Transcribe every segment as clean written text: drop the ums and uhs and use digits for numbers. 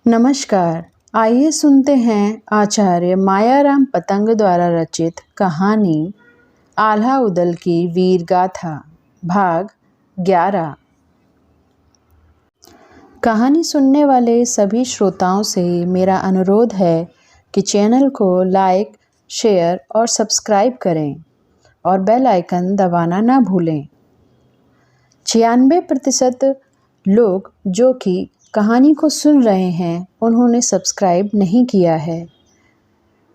नमस्कार। आइए सुनते हैं आचार्य मायाराम पतंग द्वारा रचित कहानी आल्हा उदल की वीर गाथा भाग 11। कहानी सुनने वाले सभी श्रोताओं से मेरा अनुरोध है कि चैनल को लाइक, शेयर और सब्सक्राइब करें और बेल आइकन दबाना ना भूलें। 96% लोग जो कि कहानी को सुन रहे हैं उन्होंने सब्सक्राइब नहीं किया है।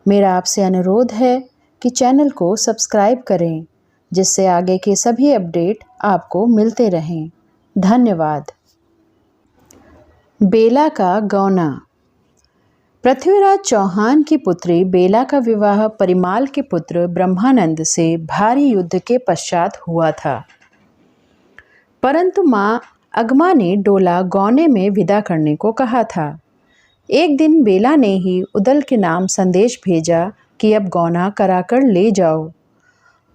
मेरा आपसे अनुरोध है कि चैनल को सब्सक्राइब करें जिससे आगे के सभी अपडेट आपको मिलते रहें। धन्यवाद। बेला का गौना। पृथ्वीराज चौहान की पुत्री बेला का विवाह परिमाल के पुत्र ब्रह्मानंद से भारी युद्ध के पश्चात हुआ था, परंतु माँ अगमा ने डोला गौने में विदा करने को कहा था। एक दिन बेला ने ही उदल के नाम संदेश भेजा कि अब गौना कराकर ले जाओ।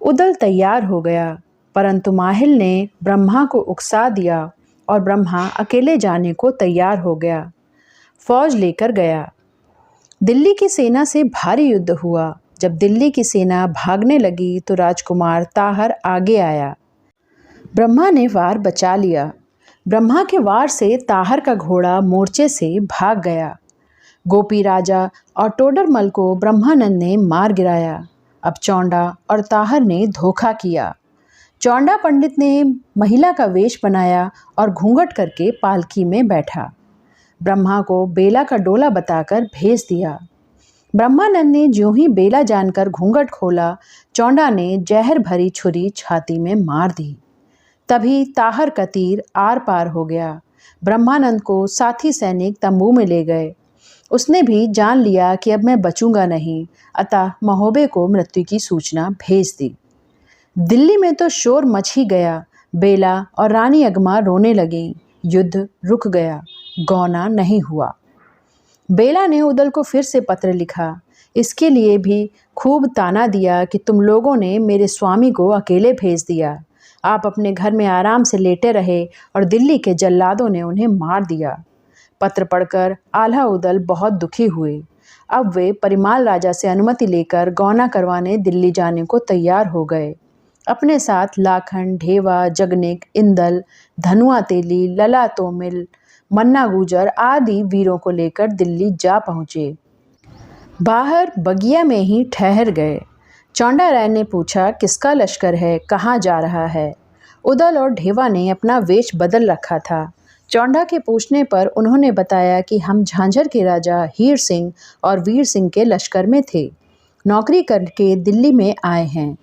उदल तैयार हो गया, परंतु माहिल ने ब्रह्मा को उकसा दिया और ब्रह्मा अकेले जाने को तैयार हो गया। फौज लेकर गया। दिल्ली की सेना से भारी युद्ध हुआ। जब दिल्ली की सेना भागने लगी तो राजकुमार ताहर आगे आया। ब्रह्मा ने वार बचा लिया। ब्रह्मा के वार से ताहर का घोड़ा मोर्चे से भाग गया। गोपी राजा और टोडरमल को ब्रह्मानंद ने मार गिराया। अब चौंडा और ताहर ने धोखा किया। चौंडा पंडित ने महिला का वेश बनाया और घूंघट करके पालकी में बैठा। ब्रह्मा को बेला का डोला बताकर भेज दिया। ब्रह्मानंद ने ज्यों ही बेला जानकर घूंघट खोला, चौंडा ने जहर भरी छुरी छाती में मार दी। तभी ताहर का तीर आर पार हो गया। ब्रह्मानंद को साथी सैनिक तंबू में ले गए। उसने भी जान लिया कि अब मैं बचूंगा नहीं, अतः महोबे को मृत्यु की सूचना भेज दी। दिल्ली में तो शोर मच ही गया। बेला और रानी अगमा रोने लगीं। युद्ध रुक गया, गौना नहीं हुआ। बेला ने उदल को फिर से पत्र लिखा। इसके लिए भी खूब ताना दिया कि तुम लोगों ने मेरे स्वामी को अकेले भेज दिया। आप अपने घर में आराम से लेटे रहे और दिल्ली के जल्लादों ने उन्हें मार दिया। पत्र पढ़कर आल्हा उदल बहुत दुखी हुए। अब वे परिमाल राजा से अनुमति लेकर गौना करवाने दिल्ली जाने को तैयार हो गए। अपने साथ लाखन, ढेवा, जगनिक, इंदल, धनुआ तेली, लला तोमिल, मन्ना गुजर आदि वीरों को लेकर दिल्ली जा पहुँचे। बाहर बगिया में ही ठहर गए। चौंडा राय ने पूछा, किसका लश्कर है, कहाँ जा रहा है? उदल और ढेवा ने अपना वेश बदल रखा था। चौंडा के पूछने पर उन्होंने बताया कि हम झांझर के राजा हीर सिंह और वीर सिंह के लश्कर में थे, नौकरी करके दिल्ली में आए हैं।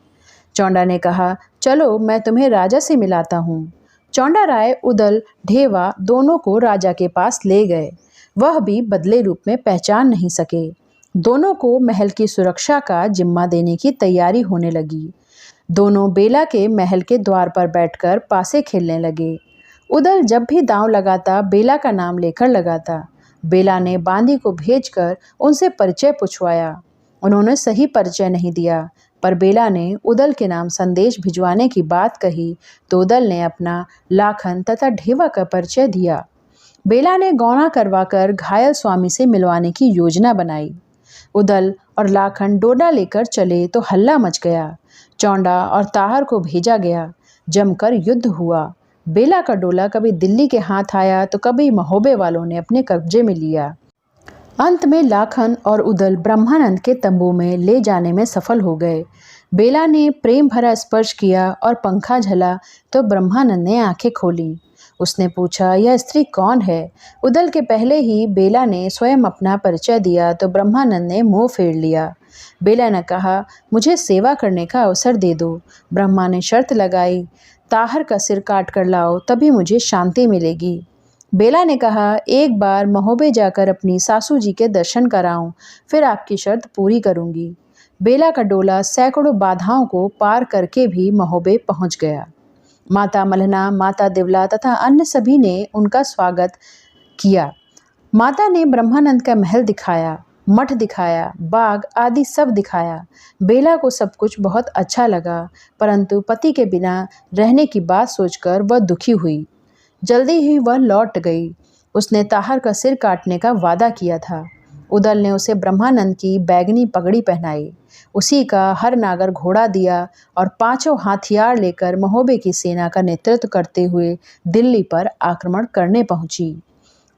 चौंडा ने कहा, चलो मैं तुम्हें राजा से मिलाता हूँ। चौंडा राय उदल, ढेवा दोनों को राजा के पास ले गए। वह भी बदले रूप में पहचान नहीं सके। दोनों को महल की सुरक्षा का जिम्मा देने की तैयारी होने लगी। दोनों बेला के महल के द्वार पर बैठकर पासे खेलने लगे। उदल जब भी दांव लगाता बेला का नाम लेकर लगाता। बेला ने बांदी को भेजकर उनसे परिचय पूछवाया। उन्होंने सही परिचय नहीं दिया, पर बेला ने उदल के नाम संदेश भिजवाने की बात कही तो उदल ने अपना लाखन तथा ढेवा का परिचय दिया। बेला ने गौना करवाकर घायल स्वामी से मिलवाने की योजना बनाई। उदल और लाखन डोडा लेकर चले तो हल्ला मच गया। चौंडा और ताहर को भेजा गया। जमकर युद्ध हुआ। बेला का डोला कभी दिल्ली के हाथ आया तो कभी महोबे वालों ने अपने कब्जे में लिया। अंत में लाखन और उदल ब्रह्मानंद के तंबू में ले जाने में सफल हो गए। बेला ने प्रेम भरा स्पर्श किया और पंखा झला तो ब्रह्मानंद ने आंखें खोली। उसने पूछा, यह स्त्री कौन है? उदल के पहले ही बेला ने स्वयं अपना परिचय दिया तो ब्रह्मानंद ने मुंह फेर लिया। बेला ने कहा, मुझे सेवा करने का अवसर दे दो। ब्रह्मा ने शर्त लगाई, ताहर का सिर काट कर लाओ तभी मुझे शांति मिलेगी। बेला ने कहा, एक बार महोबे जाकर अपनी सासू जी के दर्शन कराऊं, फिर आपकी शर्त पूरी करूंगी। बेला का डोला सैकड़ों बाधाओं को पार करके भी महोबे पहुंच गया। माता मलहना, माता दिवला तथा अन्य सभी ने उनका स्वागत किया। माता ने ब्रह्मानंद का महल दिखाया, मठ दिखाया, बाग आदि सब दिखाया। बेला को सब कुछ बहुत अच्छा लगा, परंतु पति के बिना रहने की बात सोचकर वह दुखी हुई। जल्दी ही वह लौट गई। उसने ताहर का सिर काटने का वादा किया था। उदल ने उसे ब्रह्मानंद की बैगनी पगड़ी पहनाई, उसी का हर नागर घोड़ा दिया और पांचों हथियार लेकर महोबे की सेना का नेतृत्व करते हुए दिल्ली पर आक्रमण करने पहुंची।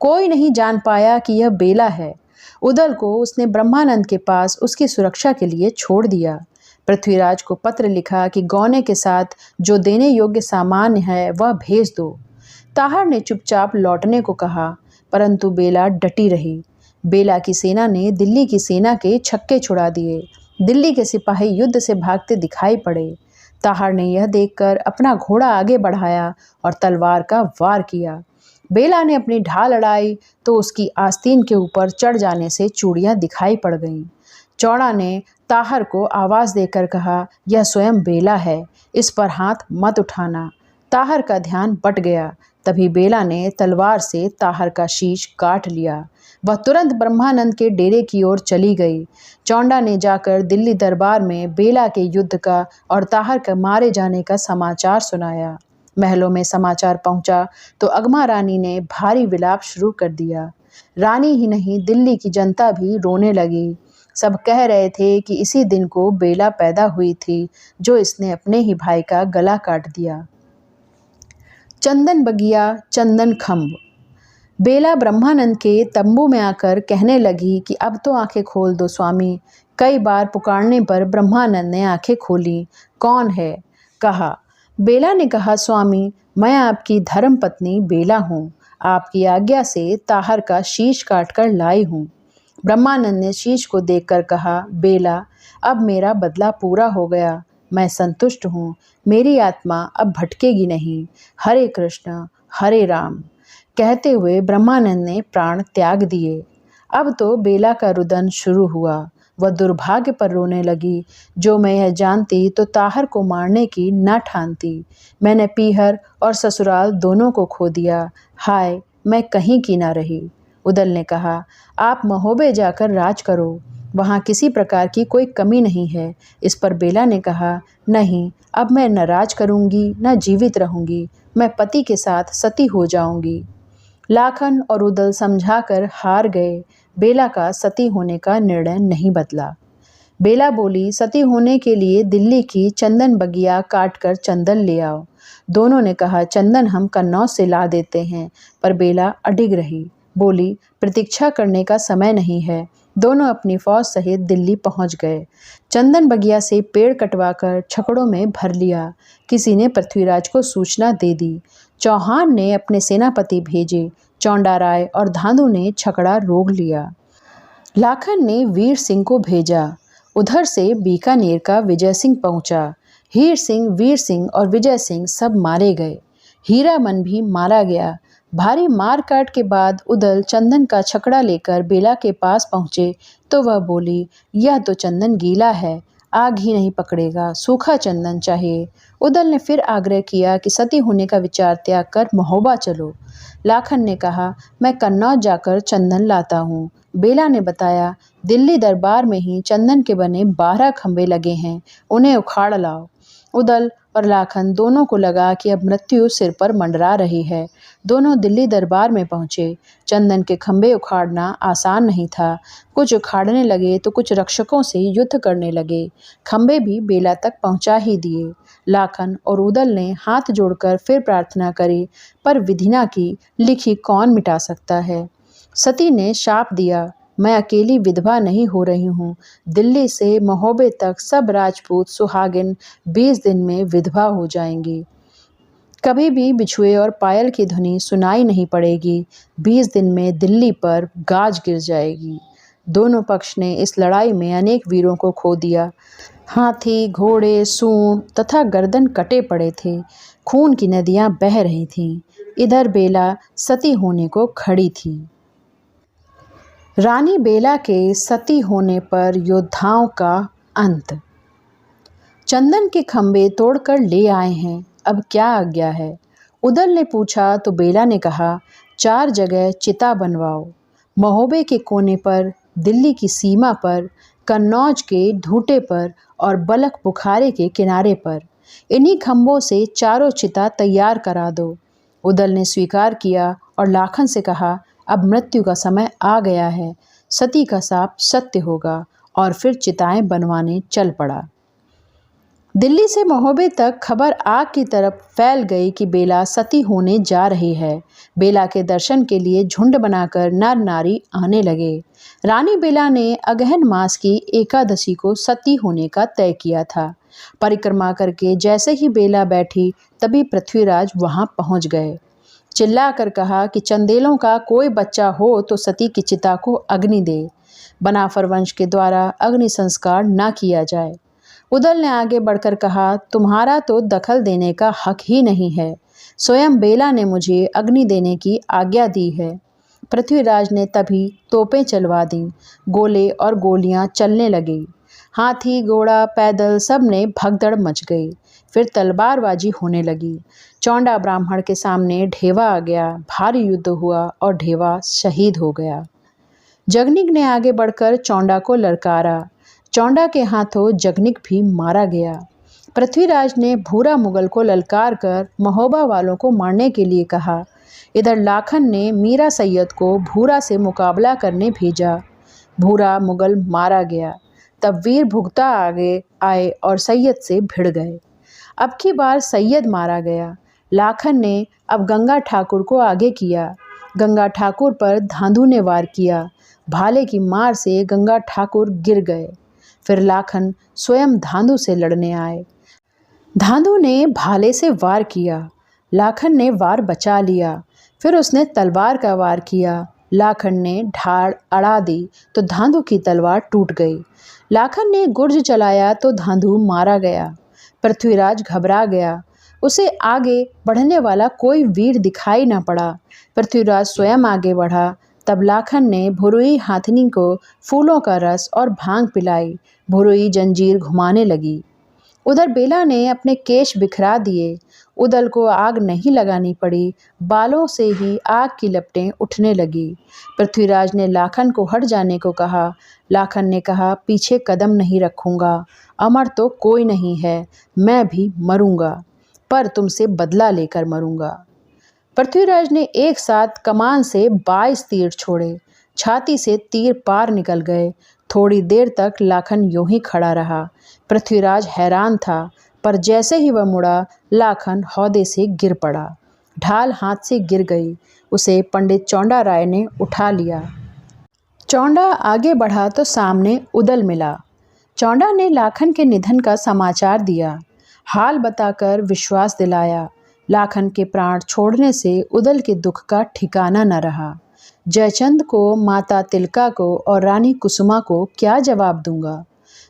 कोई नहीं जान पाया कि यह बेला है। उदल को उसने ब्रह्मानंद के पास उसकी सुरक्षा के लिए छोड़ दिया। पृथ्वीराज को पत्र लिखा कि गौने के साथ जो देने योग्य सामान है वह भेज दो। ताहर ने चुपचाप लौटने को कहा, परंतु बेला डटी रही। बेला की सेना ने दिल्ली की सेना के छक्के छुड़ा दिए। दिल्ली के सिपाही युद्ध से भागते दिखाई पड़े। ताहर ने यह देखकर अपना घोड़ा आगे बढ़ाया और तलवार का वार किया। बेला ने अपनी ढाल अड़ाई तो उसकी आस्तीन के ऊपर चढ़ जाने से चूड़ियां दिखाई पड़ गईं। चौड़ा ने ताहर को आवाज देकर कहा, यह स्वयं बेला है, इस पर हाथ मत उठाना। ताहर का ध्यान बट गया। तभी बेला ने तलवार से ताहर का शीश काट लिया। वह तुरंत ब्रह्मानंद के डेरे की ओर चली गई। चौंडा ने जाकर दिल्ली दरबार में बेला के युद्ध का और ताहर के मारे जाने का समाचार सुनाया। महलों में समाचार पहुंचा तो अगमा रानी ने भारी विलाप शुरू कर दिया। रानी ही नहीं, दिल्ली की जनता भी रोने लगी। सब कह रहे थे कि इसी दिन को बेला पैदा हुई थी, जो इसने अपने ही भाई का गला काट दिया। चंदन बगिया चंदन खम्भ। बेला ब्रह्मानंद के तंबू में आकर कहने लगी कि अब तो आंखें खोल दो स्वामी। कई बार पुकारने पर ब्रह्मानंद ने आंखें खोली। कौन है? कहा। बेला ने कहा, स्वामी मैं आपकी धर्म पत्नी बेला हूँ। आपकी आज्ञा से ताहर का शीश काटकर लाई हूँ। ब्रह्मानंद ने शीश को देखकर कहा, बेला अब मेरा बदला पूरा हो गया, मैं संतुष्ट हूँ। मेरी आत्मा अब भटकेगी नहीं। हरे कृष्ण हरे राम कहते हुए ब्रह्मानंद ने प्राण त्याग दिए। अब तो बेला का रुदन शुरू हुआ। वह दुर्भाग्य पर रोने लगी। जो मैं यह जानती तो ताहर को मारने की न ठानती। मैंने पीहर और ससुराल दोनों को खो दिया। हाय, मैं कहीं की ना रही। उदल ने कहा, आप महोबे जाकर राज करो, वहाँ किसी प्रकार की कोई कमी नहीं है। इस पर बेला ने कहा, नहीं, अब मैं न राज करूँगी न जीवित रहूँगी। मैं पति के साथ सती हो जाऊँगी। लाखन और उदल समझाकर हार गए। बेला का सती होने का निर्णय नहीं बदला। बेला बोली, सती होने के लिए दिल्ली की चंदन बगिया काटकर चंदन ले आओ। दोनों ने कहा, चंदन हम कन्नौज से ला देते हैं। पर बेला अडिग रही। बोली, प्रतीक्षा करने का समय नहीं है। दोनों अपनी फौज सहित दिल्ली पहुंच गए। चंदन बगिया से पेड़ कटवाकर छकड़ों में भर लिया। किसी ने पृथ्वीराज को सूचना दे दी। चौहान ने अपने सेनापति भेजे। चौंडा राय और धांधु ने छकड़ा रोक लिया। लाखन ने वीर सिंह को भेजा। उधर से बीकानेर का विजय सिंह पहुंचा। हीर सिंह, वीर सिंह और विजय सिंह सब मारे गए। हीरामन भी मारा गया। भारी मार काट के बाद उदल चंदन का छकड़ा लेकर बेला के पास पहुंचे तो वह बोली, यह तो चंदन गीला है, आग ही नहीं पकड़ेगा, सूखा चंदन चाहिए। उदल ने फिर आग्रह किया कि सती होने का विचार त्याग कर महोबा चलो। लाखन ने कहा, मैं कन्नौज जाकर चंदन लाता हूँ। बेला ने बताया, दिल्ली दरबार में ही चंदन के बने 12 खंबे लगे हैं, उन्हें उखाड़ लाओ। उदल और लाखन दोनों को लगा कि अब मृत्यु सिर पर मंडरा रही है। दोनों दिल्ली दरबार में पहुंचे। चंदन के खंबे उखाड़ना आसान नहीं था। कुछ उखाड़ने लगे तो कुछ रक्षकों से युद्ध करने लगे। खंबे भी बेला तक पहुंचा ही दिए। लाखन और उदल ने हाथ जोड़कर फिर प्रार्थना करी, पर विधिना की लिखी कौन मिटा सकता है। सती ने शाप दिया, मैं अकेली विधवा नहीं हो रही हूँ। दिल्ली से महोबे तक सब राजपूत सुहागिन 20 दिन में विधवा हो जाएंगी। कभी भी बिछुए और पायल की ध्वनि सुनाई नहीं पड़ेगी। 20 दिन में दिल्ली पर गाज गिर जाएगी। दोनों पक्ष ने इस लड़ाई में अनेक वीरों को खो दिया। हाथी, घोड़े, सूंड तथा गर्दन कटे पड़े थे। खून की नदियां बह रही थीं। इधर बेला सती होने को खड़ी थी। रानी बेला के सती होने पर योद्धाओं का अंत। चंदन के खंबे तोड़कर ले आए हैं, अब क्या आज्ञा है? उदल ने पूछा तो बेला ने कहा, 4 जगह चिता बनवाओ। महोबे के कोने पर, दिल्ली की सीमा पर, कन्नौज के ढूंढे पर और बलख बुखारे के किनारे पर। इन्हीं खंभों से 4 चिता तैयार करा दो। उदल ने स्वीकार किया और लाखन से कहा, अब मृत्यु का समय आ गया है, सती का शाप सत्य होगा। और फिर चिताएं बनवाने चल पड़ा। दिल्ली से महोबे तक खबर आग की तरफ फैल गई कि बेला सती होने जा रही है। बेला के दर्शन के लिए झुंड बनाकर नर नारी आने लगे। रानी बेला ने अगहन मास की एकादशी को सती होने का तय किया था। परिक्रमा करके जैसे ही बेला बैठी तभी पृथ्वीराज वहां पहुंच गए। चिल्लाकर कहा कि चंदेलों का कोई बच्चा हो तो सती की चिता को अग्नि दे। बनाफर वंश के द्वारा अग्नि संस्कार न किया जाए। उदल ने आगे बढ़कर कहा, तुम्हारा तो दखल देने का हक ही नहीं है। स्वयं बेला ने मुझे अग्नि देने की आज्ञा दी है। पृथ्वीराज ने तभी तोपें चलवा दी। गोले और गोलियां चलने लगी। हाथी घोड़ा पैदल सब ने भगदड़ मच गई। फिर तलवारबाजी होने लगी। चौंडा ब्राह्मण के सामने ढेवा आ गया। भारी युद्ध हुआ और ढेवा शहीद हो गया। जगनिक ने आगे बढ़कर चौंडा को ललकारा। चौंडा के हाथों जगनिक भी मारा गया। पृथ्वीराज ने भूरा मुगल को ललकार कर महोबा वालों को मारने के लिए कहा। इधर लाखन ने मीरा सैयद को भूरा से मुकाबला करने भेजा। भूरा मुगल मारा गया। तब वीर भुगता आगे आए और सैयद से भिड़ गए। अब की बार सैयद मारा गया। लाखन ने अब गंगा ठाकुर को आगे किया। गंगा ठाकुर पर धांधू ने वार किया। भाले की मार से गंगा ठाकुर गिर गए। फिर लाखन स्वयं धांधू से लड़ने आए। धांधू ने भाले से वार किया। लाखन ने वार बचा लिया। फिर उसने तलवार का वार किया। लाखन ने ढाल अड़ा दी तो धांधू की तलवार टूट गई। लाखन ने गुर्ज चलाया तो धांधू मारा गया। पृथ्वीराज घबरा गया। उसे आगे बढ़ने वाला कोई वीर दिखाई न पड़ा। पृथ्वीराज स्वयं आगे बढ़ा। तब लाखन ने भुरुई हाथनी को फूलों का रस और भांग पिलाई। भुरुई जंजीर घुमाने लगी। उधर बेला ने अपने केश बिखरा दिए। उदल को आग नहीं लगानी पड़ी। बालों से ही आग की लपटें उठने लगी। पृथ्वीराज ने लाखन को हट जाने को कहा। लाखन ने कहा, पीछे कदम नहीं रखूंगा। अमर तो कोई नहीं है। मैं भी मरूंगा, पर तुमसे बदला लेकर मरूंगा। पृथ्वीराज ने एक साथ कमान से 22 तीर छोड़े। छाती से तीर पार निकल गए। थोड़ी देर तक लाखन यूं ही खड़ा रहा। पृथ्वीराज हैरान था, पर जैसे ही वह मुड़ा लाखन हौदे से गिर पड़ा। ढाल हाथ से गिर गई। उसे पंडित चौंडा राय ने उठा लिया। चौंडा आगे बढ़ा तो सामने उदल मिला। चौंडा ने लाखन के निधन का समाचार दिया। हाल बताकर विश्वास दिलाया। लाखन के प्राण छोड़ने से उदल के दुख का ठिकाना न रहा। जयचंद को, माता तिलका को और रानी कुसुमा को क्या जवाब दूंगा?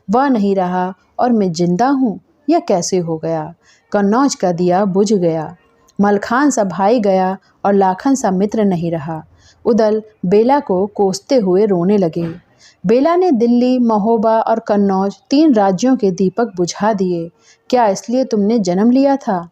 वह नहीं रहा और मैं जिंदा हूँ, यह कैसे हो गया? कन्नौज का दिया बुझ गया। मलखान सा भाई गया और लाखन सा मित्र नहीं रहा। उदल बेला को कोसते हुए रोने लगे। बेला ने दिल्ली, महोबा और कन्नौज 3 राज्यों के दीपक बुझा दिए। क्या इसलिए तुमने जन्म लिया था?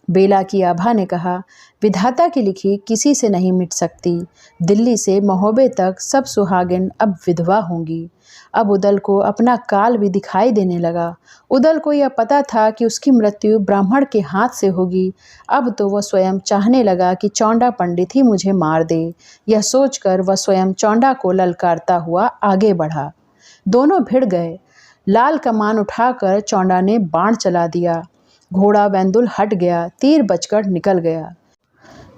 बेला की आभा ने कहा, विधाता की लिखी किसी से नहीं मिट सकती। दिल्ली से महोबे तक सब सुहागिन अब विधवा होंगी। अब उदल को अपना काल भी दिखाई देने लगा। उदल को यह पता था कि उसकी मृत्यु ब्राह्मण के हाथ से होगी। अब तो वह स्वयं चाहने लगा कि चौंडा पंडित ही मुझे मार दे। यह सोचकर वह स्वयं चौंडा को ललकारता हुआ आगे बढ़ा। दोनों भिड़ गए। लाल कमान उठाकर चौंडा ने बाण चला दिया। घोड़ा वेंदुल हट गया। तीर बचकर निकल गया।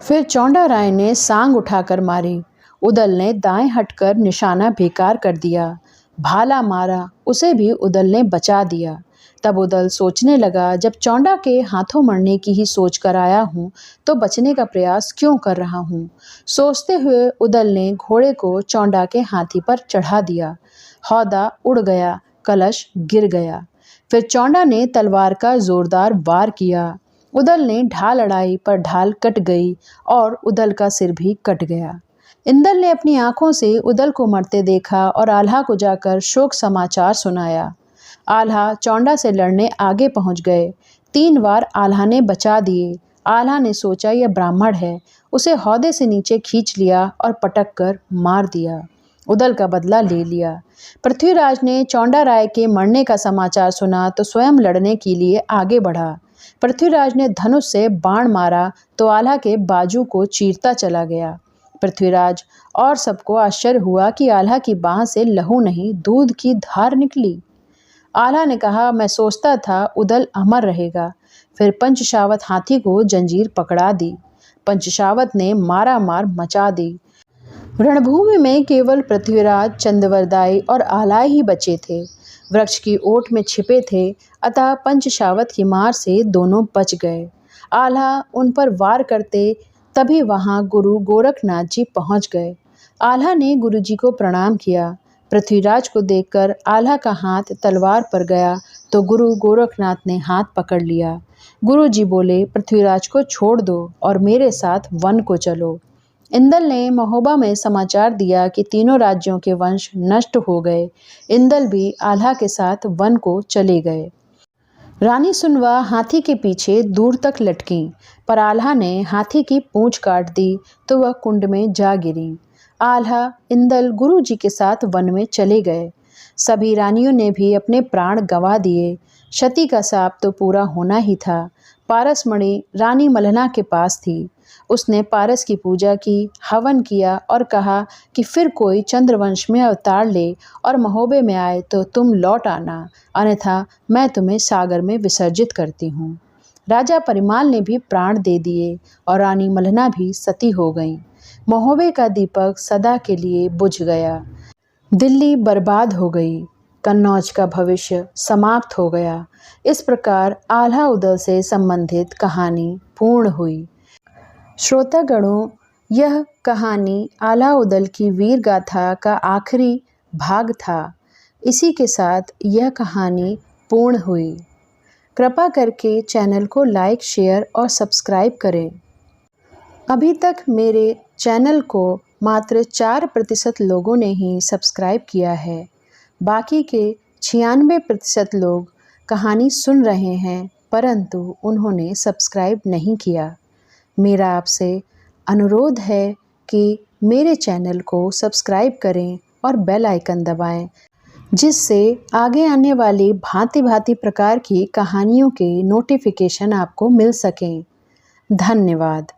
फिर चौंडा राय ने सांग उठाकर मारी। उदल ने दाएं हटकर निशाना बेकार कर दिया। भाला मारा, उसे भी उदल ने बचा दिया। तब उदल सोचने लगा, जब चौंडा के हाथों मरने की ही सोच कर आया हूँ तो बचने का प्रयास क्यों कर रहा हूँ। सोचते हुए उदल ने घोड़े को चौंडा के हाथी पर चढ़ा दिया। हौदा उड़ गया। कलश गिर गया। फिर चौंडा ने तलवार का जोरदार वार किया। उदल ने ढाल अड़ाई, पर ढाल कट गई और उदल का सिर भी कट गया। इंदल ने अपनी आंखों से उदल को मरते देखा और आल्हा को जाकर शोक समाचार सुनाया। आल्हा चौंडा से लड़ने आगे पहुंच गए। 3 बार आल्हा ने बचा दिए। आल्हा ने सोचा यह ब्राह्मण है। उसे हौदे से नीचे खींच लिया और पटक कर मार दिया। उदल का बदला ले लिया। पृथ्वीराज ने चौंडा राय के मरने का समाचार सुना तो स्वयं लड़ने के लिए आगे बढ़ा। पृथ्वीराज ने धनुष से बाण मारा तो आल्हा के बाजू को चीरता चला गया। पृथ्वीराज और सबको आश्चर्य हुआ कि आल्हा की बाह से लहू नहीं दूध की धार निकली। आल्हा ने कहा, मैं सोचता था उदल अमर रहेगा। फिर पंचशावत हाथी को जंजीर पकड़ा दी। पंचशावत ने मारा मार मचा दी। रणभूमि में केवल पृथ्वीराज, चंद्रवरदाई और आल्हा ही बचे थे। वृक्ष की ओट में छिपे थे, अतः पंचशावत की मार से दोनों बच गए। आल्हा उन पर वार करते तभी वहां गुरु गोरखनाथ जी पहुंच गए। आल्हा ने गुरु जी को प्रणाम किया। पृथ्वीराज को देखकर आल्हा का हाथ तलवार पर गया तो गुरु गोरखनाथ ने हाथ पकड़ लिया। गुरु जी बोले, पृथ्वीराज को छोड़ दो और मेरे साथ वन को चलो। इंदल ने महोबा में समाचार दिया कि तीनों राज्यों के वंश नष्ट हो गए। इंदल भी आल्हा के साथ वन को चले गए। रानी सुनवा हाथी के पीछे दूर तक लटकी, पर आल्हा ने हाथी की पूंछ काट दी तो वह कुंड में जा गिरी। आल्हा, इंदल गुरु जी के साथ वन में चले गए। सभी रानियों ने भी अपने प्राण गंवा दिए। क्षति का शाप तो पूरा होना ही था। पारसमणि रानी मलहना के पास थी। उसने पारस की पूजा की, हवन किया और कहा कि फिर कोई चंद्रवंश में अवतार ले और महोबे में आए तो तुम लौट आना, अन्यथा मैं तुम्हें सागर में विसर्जित करती हूँ। राजा परिमाल ने भी प्राण दे दिए और रानी मलहना भी सती हो गई। महोबे का दीपक सदा के लिए बुझ गया। दिल्ली बर्बाद हो गई। कन्नौज का भविष्य समाप्त हो गया। इस प्रकार आल्हा उदल से संबंधित कहानी पूर्ण हुई। श्रोतागणों, यह कहानी आल्हा उदल की वीर गाथा का आखिरी भाग था। इसी के साथ यह कहानी पूर्ण हुई। कृपा करके चैनल को लाइक, शेयर और सब्सक्राइब करें। अभी तक मेरे चैनल को मात्र 4% लोगों ने ही सब्सक्राइब किया है। बाकी के 96% लोग कहानी सुन रहे हैं, परंतु उन्होंने सब्सक्राइब नहीं किया। मेरा आपसे अनुरोध है कि मेरे चैनल को सब्सक्राइब करें और बेल आइकन दबाएं, जिससे आगे आने वाली भांति भांति प्रकार की कहानियों के नोटिफिकेशन आपको मिल सकें। धन्यवाद।